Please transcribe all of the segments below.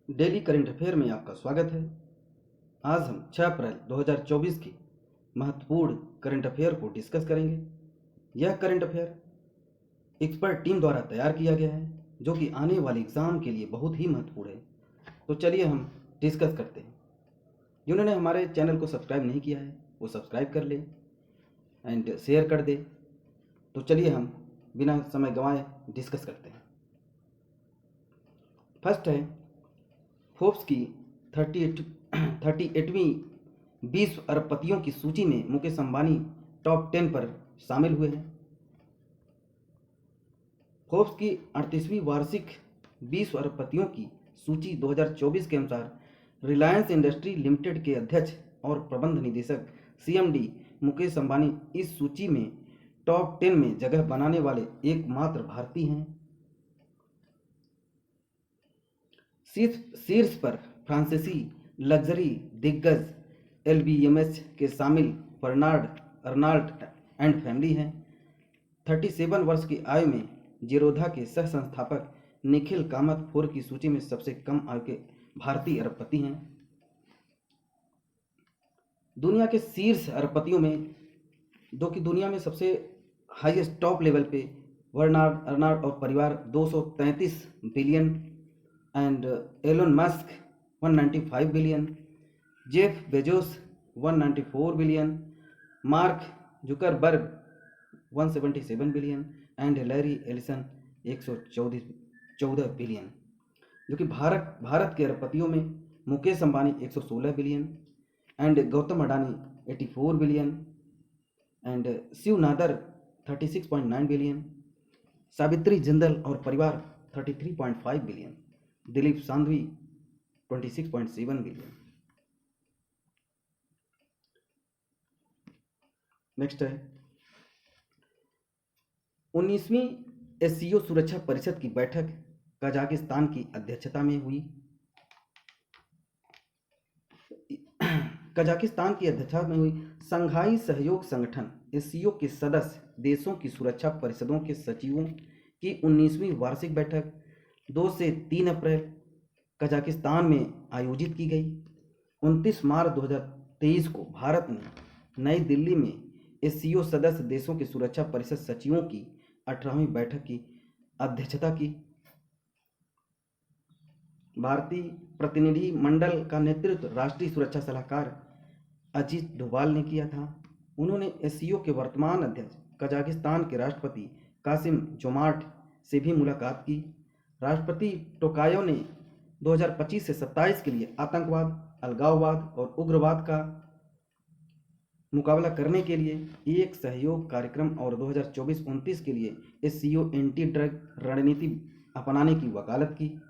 Daily current affair में आपका स्वागत है। आज हम 6 अप्रैल 2024 की महत्वपूर्ण करंट अफेयर को डिस्कस करेंगे। यह करंट अफेयर एक्सपर्ट टीम द्वारा तैयार किया गया है, जो कि आने वाले एग्ज़ाम के लिए बहुत ही महत्वपूर्ण है। तो चलिए हम डिस्कस करते हैं। जिन्होंने हमारे चैनल को सब्सक्राइब नहीं किया है वो सब्सक्राइब कर ले एंड शेयर कर दे। तो चलिए हम बिना समय गंवाए डिस्कस करते हैं। फर्स्ट है, फोर्ब्स की 38वीं 20 अरबपतियों की सूची में मुकेश अंबानी टॉप 10 पर शामिल हुए हैं। फोर्ब्स की 38वीं वार्षिक 20 अरबपतियों की सूची 2024 के अनुसार रिलायंस इंडस्ट्री लिमिटेड के अध्यक्ष और प्रबंध निदेशक CMD मुकेश अंबानी इस सूची में टॉप 10 में जगह बनाने वाले एकमात्र भारतीय हैं। शीर्ष पर फ्रांसीसी लग्जरी दिग्गज LVMH के शामिल बर्नार्ड अर्नाल्ड एंड फैमिली हैं। 37 वर्ष की आयु में जीरोधा के सह संस्थापक निखिल कामत फोर्ब्स की सूची में सबसे कम आयु के भारतीय अरबपति हैं। दुनिया के शीर्ष अरबपतियों में जो कि दुनिया में सबसे हाईएस्ट टॉप लेवल पे बर्नार्ड अर्नाल्ड और परिवार 233 billion and Elon Musk 195 billion, Jeff Bezos 194 billion, Mark Zuckerberg 177 billion and Larry Ellison 114 billion. जो कि भारत के अरबपतियों में Mukesh Ambani 116 billion and Gautam Adani 84 billion and Shiv Nadar 36.9 billion, Savitri Jindal और परिवार 33.5 billion, Dilip Sanghvi 26.7 billion. Next है, 19वीं SCO सुरक्षा परिषद की बैठक कजाकिस्तान की अध्यक्षता में हुई। कजाकिस्तान की अध्यक्षता में हुई संघाई सहयोग संगठन SCO के सदस्य देशों की सुरक्षा परिषदों के सचिवों की 19वीं वार्षिक बैठक 2 से 3 अप्रैल कजाकिस्तान में आयोजित की गई। 29 मार्च 2023 को भारत ने नई दिल्ली में SCO सदस्य देशों के सुरक्षा परिषद सचिवों की 18वीं बैठक की अध्यक्षता की। भारतीय प्रतिनिधि मंडल का नेतृत्व राष्ट्रीय सुरक्षा सलाहकार अजीत डोभाल ने किया था। उन्होंने SCO के वर्तमान अध्यक्ष कजाकिस्तान के राष्ट्रपति कासिम जोमार्ट से भी मुलाकात की। राष्ट्रपति टोकायव ने 2025 से 27 के लिए आतंकवाद, अलगाववाद और उग्रवाद का मुकाबला करने के लिए एक सहयोग कार्यक्रम और 2024-29 के लिए SCO एंटी ड्रग रणनीति अपनाने की वकालत की।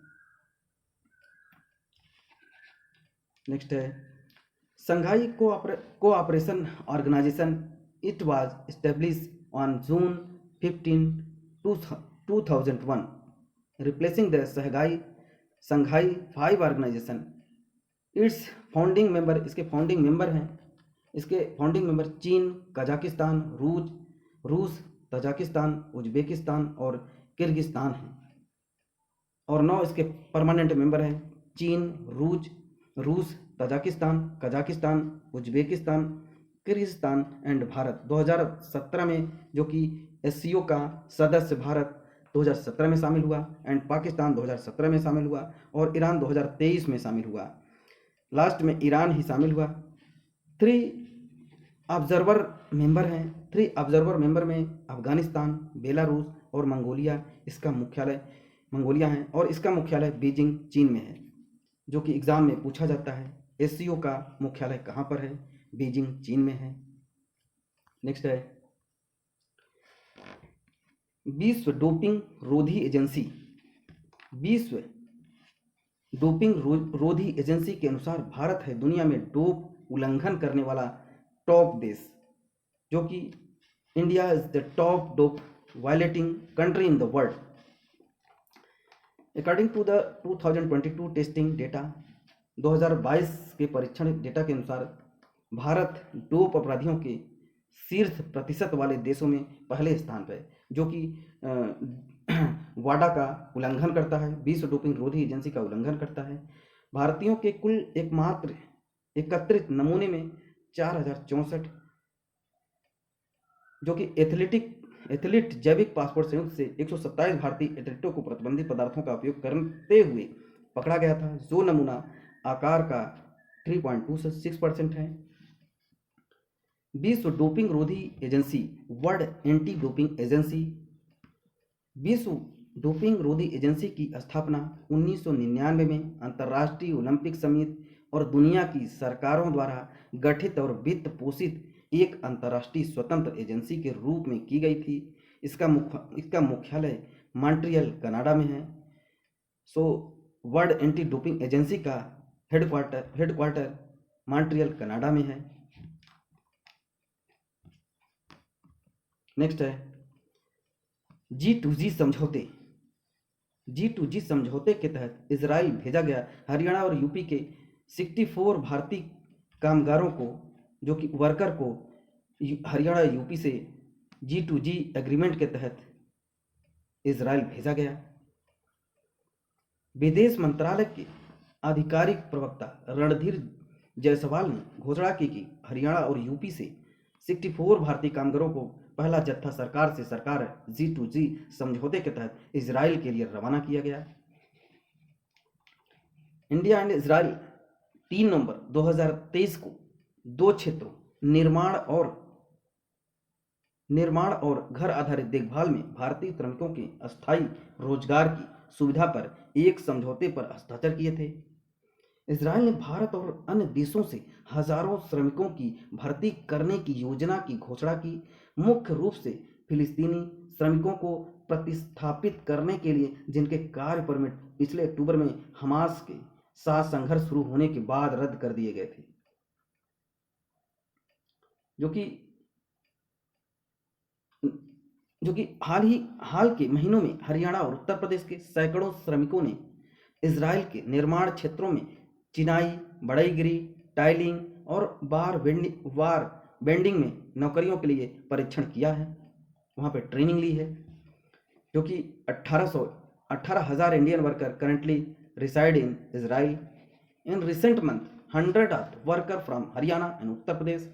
नेक्स्ट है, Shanghai cooperation organisation it was established on June 15, 2001, replacing the Shanghai 5 organisation. Its founding member, इसके फाउंडिंग मेंबर चीन, कजाकिस्तान, रूस, तजाकिस्तान, उज्बेकिस्तान और किर्गिस्तान हैं। और 9 इसके परमानेंट मेंबर हैं चीन, रूस, Tajikistan, Kazakhstan, Uzbekistan, Kyrgyzstan and Bharat. 2017 में जो कि SCO का सदस्य भारत 2017 में शामिल हुआ एंड पाकिस्तान 2017 में शामिल हुआ और ईरान 2023 में शामिल हुआ। लास्ट में ईरान ही शामिल हुआ। 3 ऑब्जर्वर मेंबर हैं। 3 ऑब्जर्वर मेंबर में अफगानिस्तान, बेलारूस और मंगोलिया है और इसका मुख्यालय बीजिंग चीन में है। जो कि एग्जाम में पूछा जाता है SCO का मुख्यालय कहाँ पर है, बीजिंग चीन में है। नेक्स्ट है, विश्व डोपिंग रोधी एजेंसी के अनुसार भारत है दुनिया में डोप उल्लंघन करने वाला टॉप देश। जो कि India is the top dope violating country in the world. According to the 2022 testing data, 2022 के परीक्षण डेटा के अनुसार भारत डोप अपराधियों के शीर्ष प्रतिशत वाले देशों में पहले स्थान पर है। जो कि वाडा का उल्लंघन करता है, विश्व डोपिंग रोधी एजेंसी का उल्लंघन करता है। भारतीयों के कुल एकमात्र एकत्रित नमूने में 4064 जो कि एथलीट जैविक पासपोर्ट संयुक्त से 127 भारतीय एथलीटों को प्रतिबंधित पदार्थों का उपयोग करते हुए पकड़ा गया था, जो नमूना आकार का 3.26% है। विश्व डोपिंग रोधी agency world anti doping agency. विश्व डोपिंग रोधी एजेंसी की स्थापना 1999 में अंतर्राष्ट्रीय ओलंपिक समिति और दुनिया की सरकारों द्वारा गठित और वित्त पोषित एक अंतर्राष्ट्रीय स्वतंत्र एजेंसी के रूप में की गई थी। इसका मुख्यालय मॉन्ट्रियल कनाडा में है। So world anti doping agency का हेडक्वार्टर मॉन्ट्रियल कनाडा में है। नेक्स्ट है G2G समझौते। G2G समझौते के तहत इजराइल भेजा गया हरियाणा और यूपी के 64 भारतीय कामगारों को, जो कि वर्कर को हरियाणा यूपी से G2G एग्रीमेंट के तहत इजराइल भेजा गया। विदेश मंत्रालय के आधिकारिक प्रवक्ता रणधीर जायसवाल ने घोषणा की कि हरियाणा और यूपी से 64 भारतीय कामगारों को पहला जत्था सरकार से सरकार G2G समझौते के तहत इजराइल के लिए रवाना किया गया। इंडिया एंड इजराइल 3 नवंबर 2023 को दो क्षेत्रों निर्माण और घर आधारित देखभाल में भारतीय श्रमिकों के अस्थायी रोजगार की सुविधा पर एक समझौते पर हस्ताक्षर किए थे। इजराइल ने भारत और अन्य देशों से हजारों श्रमिकों की भर्ती करने की योजना की घोषणा की, मुख्य रूप से फिलिस्तीनी श्रमिकों को प्रतिस्थापित करने के लिए, जिनके कार्य परमिट पिछले अक्टूबर में हमास के साथ संघर्ष शुरू होने के बाद रद्द कर दिए गए थे। जो कि हाल के महीनों में हरियाणा और उत्तर प्रदेश के सैकड़ों श्रमिकों ने इजराइल के निर्माण क्षेत्रों में चिनाई, बढ़ईगिरी, टाइलिंग और बार बेंडिंग में नौकरियों के लिए परीक्षण किया है, वहां पे ट्रेनिंग ली है। जो कि 18,000 Indian worker currently reside in Israel. In recent months, hundreds of workers from Haryana and Uttar Pradesh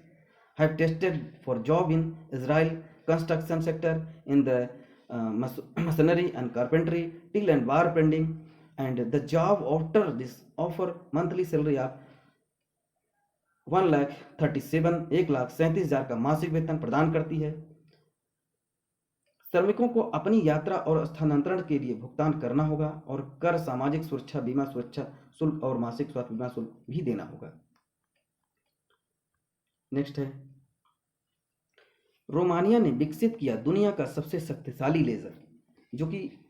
have tested for job in Israel construction sector in the masonry and carpentry, steel and bar bending, and the job after this offer monthly salary of 1,37,000 का मासिक वेतन प्रदान करती है। श्रमिकों को अपनी यात्रा और स्थानांतरण के लिए भुगतान करना होगा और कर, सामाजिक सुरक्षा बीमा सुरक्षा शुल्क और मासिक स्वास्थ्य बीमा शुल्क भी देना होगा। नेक्स्ट है रोमानिया ने विकसित किया दुनिया का सबसे शक्तिशाली लेजर, जो कि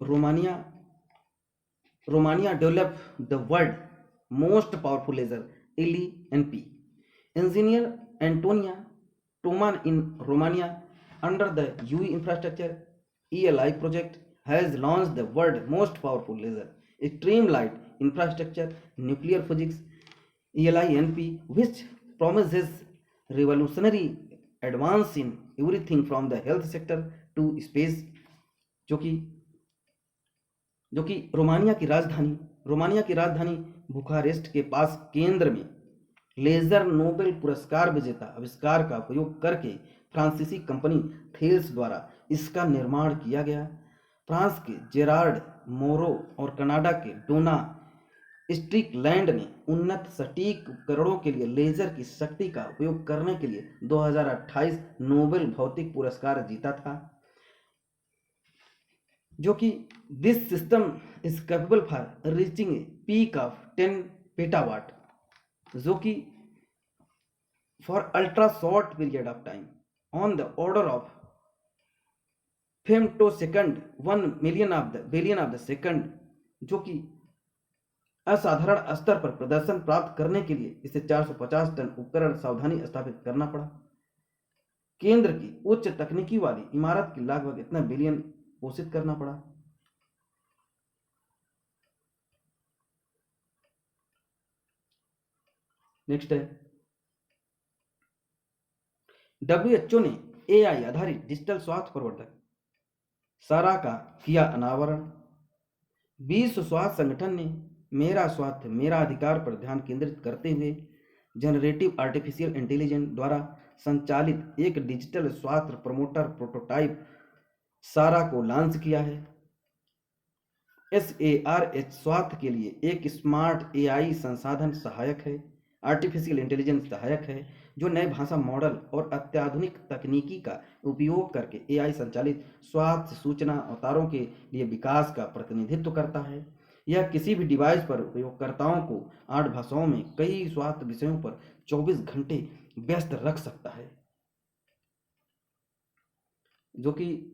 Romania develop the world most powerful laser LENP। Engineer Antonia Toman in Romania under the UE infrastructure ELI project has launched the world most powerful laser extreme light infrastructure nuclear physics ELINP, which promises revolutionary advance in everything from the health sector to space। जो कि Romania की राजधानी Bucharest के पास केंद्र में laser Nobel पुरस्कार विजेता आविष्कार का उपयोग करके फ्रांसीसी कंपनी थेल्स द्वारा इसका निर्माण किया गया। फ्रांस के जेरार्ड मोरो और कनाडा के डोना स्ट्रिकलैंड ने उन्नत सटीक उपकरणों के लिए लेजर की शक्ति का उपयोग करने के लिए 2028 नोबेल भौतिक पुरस्कार जीता था। जो कि this system is capable for reaching a peak of 10 पेटावाट, जो कि for ultra short period of time on the order of femtosecond 1 billion of the second, जो कि असाधारण स्तर पर प्रदर्शन प्राप्त करने के लिए इसे 450 टन उपकरण सावधानी स्थापित करना पड़ा। केंद्र की उच्च तकनीकी वाली इमारत की लगभग इतना बिलियन पोषित करना पड़ा। नेक्स्ट है WHO ने AI आधारित डिजिटल स्वास्थ्य प्रवर्धक सारा का किया अनावरण। विश्व स्वास्थ्य संगठन ने मेरा स्वास्थ्य मेरा अधिकार पर ध्यान केंद्रित करते हुए जनरेटिव आर्टिफिशियल इंटेलिजेंस द्वारा संचालित एक डिजिटल स्वास्थ्य प्रमोटर प्रोटोटाइप सारा को लॉन्च किया है। SARH स्वास्थ्य के लिए एक स्मार्ट AI संसाधन सहायक है, आर्टिफिशियल इंटेलिजेंस सहायक है, जो नए भाषा मॉडल और अत्याधुनिक तकनीकी का उपयोग करके AI संचालित स्वास्थ्य सूचना अवतारों के लिए विकास का प्रतिनिधित्व करता है। यह किसी भी डिवाइस पर उपयोगकर्ताओं को 8 भाषाओं में कई स्वास्थ्य विषयों पर 24 घंटे व्यस्त रख सकता है, जो कि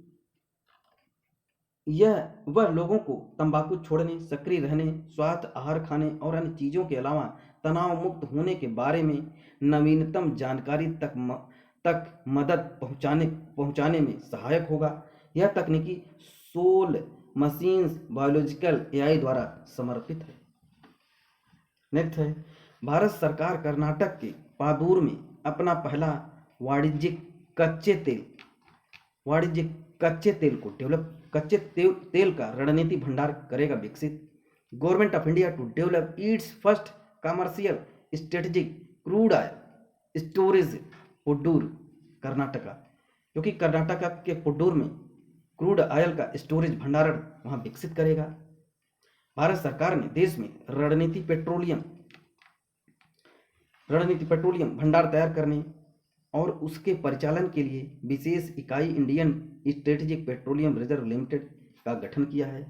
यह वह लोगों को तंबाकू छोड़ने, सक्रिय रहने, स्वास्थ्य आहार खाने और अन्य चीज़ों के अलावा तनाव मुक्त होने के बारे में नवीनतम जानकारी तक मदद पहुंचाने में सहायक होगा। यह तकनीकी सोल मशीन्स बायोलॉजिकल AI द्वारा समर्थित है। नेक्स्ट है, भारत सरकार कर्नाटक के पादूर में अपना पहला वाणिज्यिक कच्चे तेल का रणनीति भंडार करेगा विकसित। Government of India to develop its first commercial strategic crude oil storage Padur Karnataka, क्योंकि कर्नाटका के पुडूर में क्रूड ऑयल का स्टोरेज भंडारण वहां विकसित करेगा। भारत सरकार ने देश में रणनीति पेट्रोलियम भंडार तैयार करने और उसके परिचालन के लिए विशेष इकाई Indian strategic petroleum reserve limited का गठन किया है।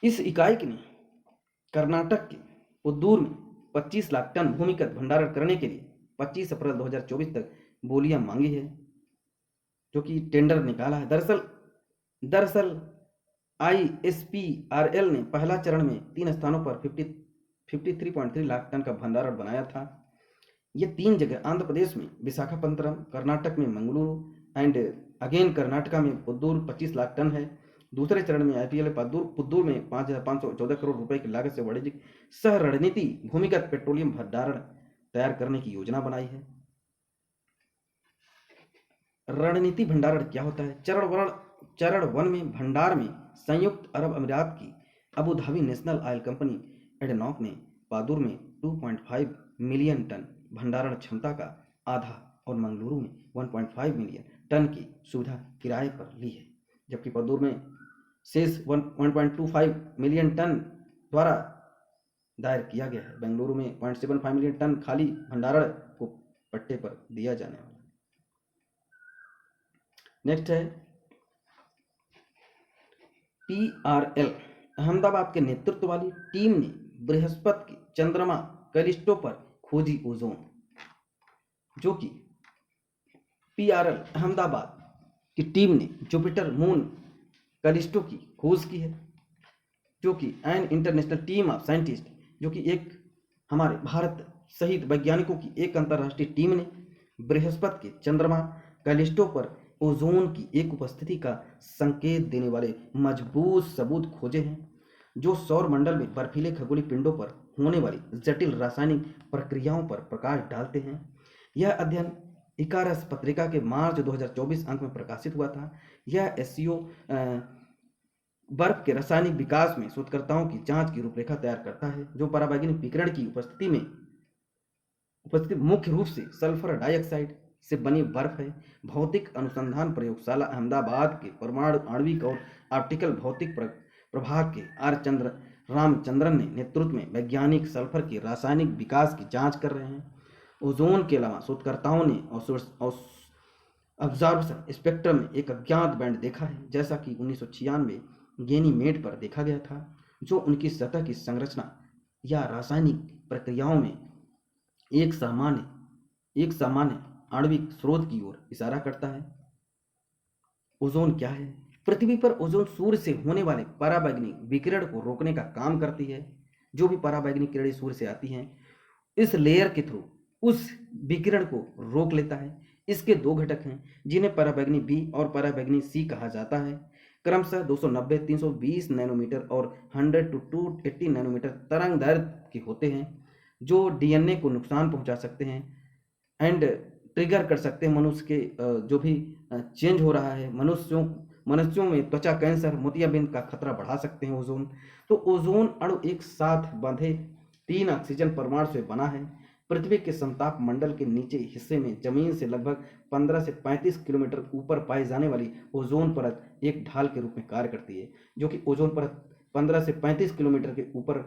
इस इकाई ने कर्नाटक के पुदूर में 25 लाख टन भूमिगत भंडारण करने के लिए 25 अप्रैल 2024 तक बोलियां मांगी है, जो कि टेंडर निकाला है। दरअसल ISPRL ने पहला चरण में 3 स्थानों पर 53.3 लाख टन का भंडारण बनाया था। ये 3 जगह आंध्र प्रदेश में विशाखापत्तनम, कर्नाटक में मंगलुरु एंड अगेन कर्नाटका में पुदूर 25 लाख टन है। दूसरे चरण में IPL पुदूर में 5,514 करोड़ रुपए की लागत से वाणिज्यिक सह रणनीति भूमिगत पेट्रोलियम भंडारण तैयार करने की योजना बनाई है। रणनीति भंडारण क्या होता है? चरण 1 में भंडार में संयुक्त अरब अमीरात की Abu Dhabi national oil company ADNOC ने पादुर में 2.5 मिलियन टन भंडारण क्षमता का आधा और मंगलुरु में 1.5 मिलियन टन की सुविधा किराए पर ली है, जबकि पादुर में शेष 1.25 मिलियन टन द्वारा दायर किया गया है। बेंगलुरु में 0.75 मिलियन टन खाली भंडारण को पट्टे पर दिया जाने वाला है। नेक्स्ट है PRL अहमदाबाद के नेतृत्व वाली टीम ने बृहस्पति के चंद्रमा कैलिस्टो पर खोजी ओजोन, जो कि PRL अहमदाबाद की टीम ने जुपिटर मून कैलिस्टो की खोज की है, जो कि an international team of scientist, जो कि एक हमारे भारत सहित वैज्ञानिकों की एक अंतर्राष्ट्रीय टीम ने बृहस्पति के चंद्रमा कैलिस्टो पर ओजोन की एक उपस्थिति का संकेत देने वाले मजबूत सबूत खोजे हैं, जो सौर मंडल में बर्फीले खगोलीय पिंडों पर होने वाली जटिल रासायनिक प्रक्रियाओं पर प्रकाश डालते हैं। यह अध्ययन इकारस पत्रिका के मार्च 2024 अंक में प्रकाशित हुआ था। यह SCO बर्फ के रासायनिक विकास में शोधकर्ताओं की जांच की रूपरेखा तैयार करता है, जो पराबैंगनी विकिरण की उपस्थिति मुख्य रूप से सल्फर डाइऑक्साइड से बनी बर्फ है। भौतिक अनुसंधान प्रयोगशाला अहमदाबाद के परमाणु आणविक और ऑप्टिकल भौतिक प्रभाग के R रामचंद्रन ने नेतृत्व में वैज्ञानिक सल्फर के रासायनिक विकास की जांच कर रहे हैं। ओजोन के अलावा शोधकर्ताओं ने ऑब्जर्वेशन स्पेक्ट्रम में एक अज्ञात बैंड देखा है, जैसा कि 1996 गैनीमेड पर देखा गया था, जो उनकी सतह की संरचना या रासायनिक प्रक्रियाओं में एक सामान्य आणविक स्रोत की ओर इशारा करता है। ओजोन क्या है? पृथ्वी पर ओजोन सूर्य से होने वाले पराबैंगनी विकिरण को रोकने का काम करती है। जो भी पराबैंगनी किरणें सूर्य से आती हैं, इस लेयर के थ्रू उस विकिरण को रोक लेता है। इसके 2 घटक हैं, जिन्हें पराबैंगनी B और पराबैंगनी C कहा जाता है। क्रमशः 290, 320 नैनोमीटर और 100 to 280 नैनोमीटर तरंग दैर्घ्य के होते हैं, जो DNA को नुकसान पहुंचा सकते हैं एंड ट्रिगर कर सकते हैं मनुष्य के जो भी चेंज हो रहा है, मनुष्यों में त्वचा कैंसर, मोतियाबिंद का खतरा बढ़ा सकते हैं ओजोन। तो ओजोन अणु एक साथ बंधे 3 ऑक्सीजन परमाणु से बना है। पृथ्वी के समताप मंडल के नीचे हिस्से में जमीन से लगभग 15 से 35 किलोमीटर ऊपर पाई जाने वाली ओजोन परत एक ढाल के रूप में कार्य करती है, जो कि ओजोन परत 15 से 35 किलोमीटर के ऊपर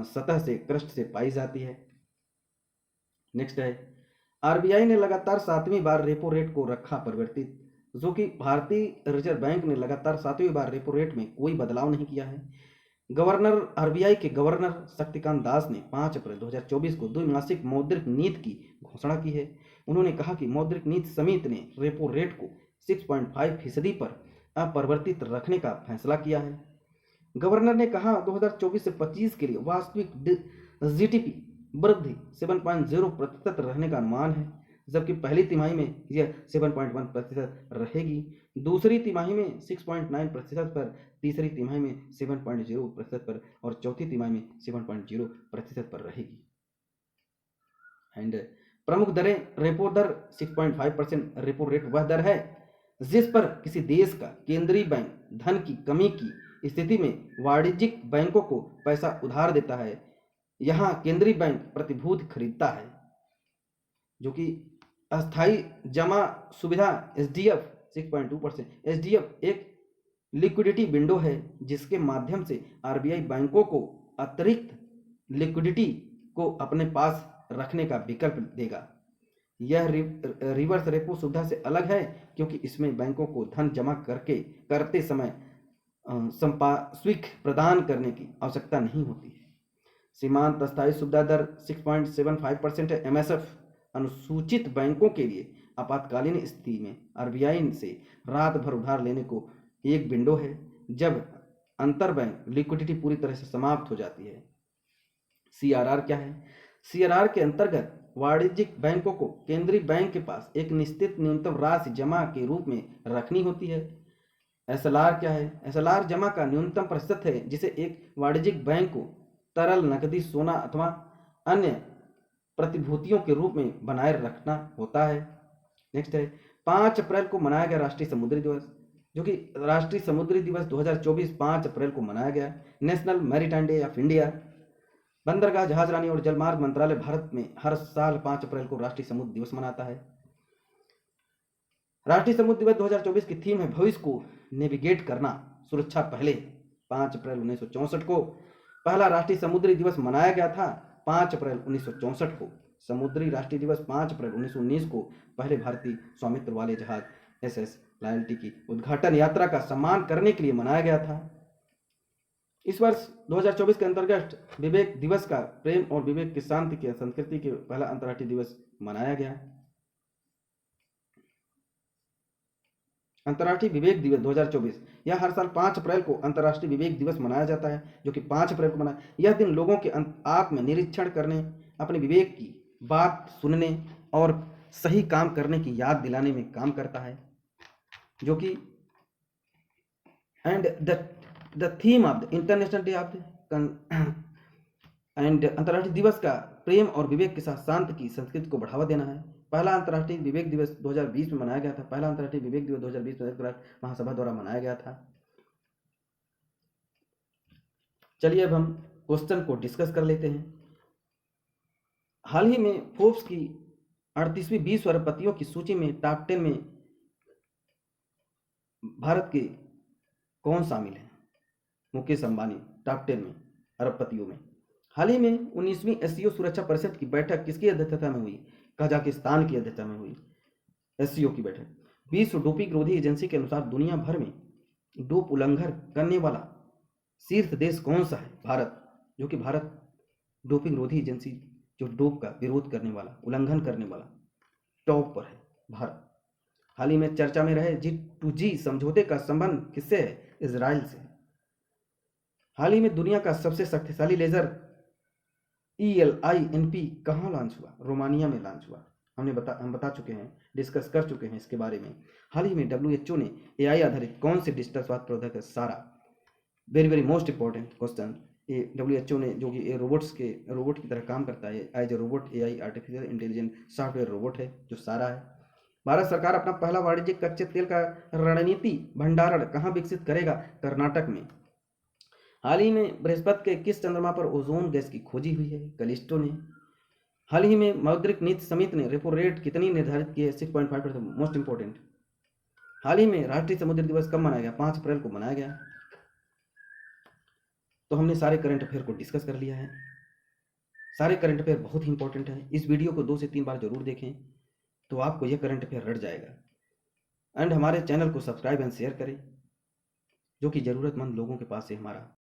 सतह से क्रस्ट से पाई जाती है। नेक्स्ट है, आरबीआई ने लगातार 7वीं बार रेपो रेट को रखा परिवर्तित, जो कि भारतीय रिजर्व बैंक ने लगातार 7वीं बार रेपो रेट में कोई बदलाव नहीं किया है। आरबीआई के गवर्नर शक्तिकांत दास ने 5 अप्रैल 2024 को द्विमासिक मौद्रिक नीति की घोषणा की है। उन्होंने कहा कि मौद्रिक नीति समिति ने रेपो रेट को 6.5% पर अपरिवर्तित रखने का फैसला किया है। गवर्नर ने कहा 2024 से 25 के लिए वास्तविक जीडीपी वृद्धि 7.0% रहने का अनुमान है, जबकि पहली तिमाही में यह 7.1% रहेगी, दूसरी तिमाही में 6.9% पर, तीसरी तिमाही में 7.0% पर और चौथी तिमाही में 7.0% पर रहेगी। एंड प्रमुख दरें, रेपो दर 6.5%। रेपो रेट वह दर है जिस पर किसी देश का केंद्रीय बैंक धन की कमी की स्थिति में वाणिज्यिक बैंकों को पैसा उधार देता है। यहाँ केंद्रीय बैंक प्रतिभूति खरीदता है, जो कि अस्थायी जमा सुविधा एसडीएफ 6.2%। एसडीएफ एक लिक्विडिटी विंडो है जिसके माध्यम से आरबीआई बैंकों को अतिरिक्त लिक्विडिटी को अपने पास रखने का विकल्प देगा। यह रिवर्स रेपो सुविधा से अलग है क्योंकि इसमें बैंकों को धन जमा करते समय संपार्श्विक प्रदान करने की आवश्यकता नहीं होती है। सीमांत अस्थायी सुविधा दर 6.75% है। एमएसएफ अनुसूचित बैंकों के लिए आपातकालीन स्थिति में आरबीआई से रात भर उधार लेने को एक विंडो है जब अंतर बैंक लिक्विडिटी पूरी तरह से समाप्त हो जाती है। सीआरआर क्या है? सीआरआर के अंतर्गत वाणिज्यिक बैंकों को केंद्रीय बैंक के पास एक निश्चित न्यूनतम राशि जमा के रूप में रखनी होती है। एसएलआर क्या है? एसएलआर जमा का न्यूनतम प्रतिशत है जिसे एक वाणिज्यिक बैंक को तरल नकदी, सोना अथवा अन्य प्रतिभूतियों के रूप में बनाए रखना होता है। नेक्स्ट है, 5 अप्रैल को मनाया गया राष्ट्रीय समुद्री दिवस, जो कि राष्ट्रीय समुद्री दिवस 2024 5 अप्रैल को मनाया गया। National maritime day of India. बंदरगाह, जहाजरानी और जलमार्ग मंत्रालय भारत में हर साल 5 अप्रैल को राष्ट्रीय समुद्र दिवस मनाता है। राष्ट्रीय समुद्र दिवस 2024 की थीम है भविष्य को नेविगेट करना, सुरक्षा पहले। 5 अप्रैल 1964 को पहला राष्ट्रीय समुद्री दिवस मनाया गया था। 5 अप्रैल 1964 को समुद्री राष्ट्रीय दिवस 5 अप्रैल 1919 को पहले भारतीय स्वामित्व वाले जहाज एसएस लॉयल्टी की उद्घाटन यात्रा का सम्मान करने के लिए मनाया गया था। इस वर्ष 2024 के अंतर्गत विवेक दिवस का प्रेम और विवेक की शांति की संस्कृति के पहला अंतर्राष्ट्रीय दिवस मनाया गया। अंतर्राष्ट्रीय विवेक दिवस 2024, यह हर साल 5 अप्रैल को अंतर्राष्ट्रीय विवेक दिवस मनाया जाता है, जो कि 5 अप्रैल को मनाया। यह दिन लोगों के आत्म निरीक्षण करने, अपने विवेक की बात सुनने और सही काम करने की याद दिलाने में काम करता है, जो कि and the theme of the international day of and अंतर्राष्ट्रीय दिवस का प्रेम और विवेक के साथ शांति की संस्कृति को बढ़ावा देना है। पहला अंतर्राष्ट्रीय विवेक दिवस 2020 में मनाया गया था। पहला अंतर्राष्ट्रीय विवेक दिवस 2020 में राष्ट्र महासभा द्वारा मनाया गया था। चलिए अब हम क्वेश्चन को डिस्कस कर लेते हैं। हाल ही में फोर्ब्स की 38वीं 20 अरबपतियों की सूची में टॉप 10 में भारत के कौन शामिल है? मुकेश अंबानी टॉप 10 में अरबपतियों में। हाल ही में 19वीं एससीओ सुरक्षा परिषद की बैठक किसकी अध्यक्षता में हुई? कजाकिस्तान की अध्यक्षता में हुई एससीओ की बैठक। विश्व डोपिंग रोधी एजेंसी के अनुसार दुनिया भर में डोप उल्लंघन करने वाला शीर्ष देश कौन सा है? भारत, जो कि भारत डोपिंग रोधी एजेंसी जो डोप का विरोध करने वाला, उल्लंघन करने वाला टॉप पर है भारत। हाल ही में चर्चा में रहे G2G समझौते का संबंध किससे है? इजराइल से। हाल ही में दुनिया का सबसे शक्तिशाली लेजर ELINP कहाँ लॉन्च हुआ? रोमानिया में लॉन्च हुआ। हम बता चुके हैं, डिस्कस कर चुके हैं इसके बारे में। हाल ही में WHO ने AI आधारित कौन से डिजिटल स्वास्थ्य प्रौद्योगिकी है? सारा। Very most important question. ये WHO ने, जो कि रोबोट की तरह काम करता है, as a robot AI artificial intelligent software robot है जो सारा है। भारत सरकार अपना पहला वाणिज्यिक कच्चे तेल का रणनीति भंडारण कहाँ विकसित करेगा? कर्नाटक में। हाल ही में बृहस्पति के किस चंद्रमा पर ओजोन गैस की खोजी हुई है? कैलिस्टो ने। हाल ही में मौद्रिक नीति समिति ने रेपो रेट कितनी निर्धारित की है? 6.5%। Most important. हाल ही में राष्ट्रीय समुद्र दिवस कब मनाया गया? 5 अप्रैल को मनाया गया। तो हमने सारे करंट अफेयर को डिस्कस कर लिया है। सारे करंट अफेयर बहुत ही इंपॉर्टेंट है। इस वीडियो को 2 से 3 बार जरूर देखें, तो आपको यह करंट अफेयर रट जाएगा। एंड हमारे चैनल को सब्सक्राइब एंड शेयर करें, जो कि ज़रूरतमंद लोगों के पास से हमारा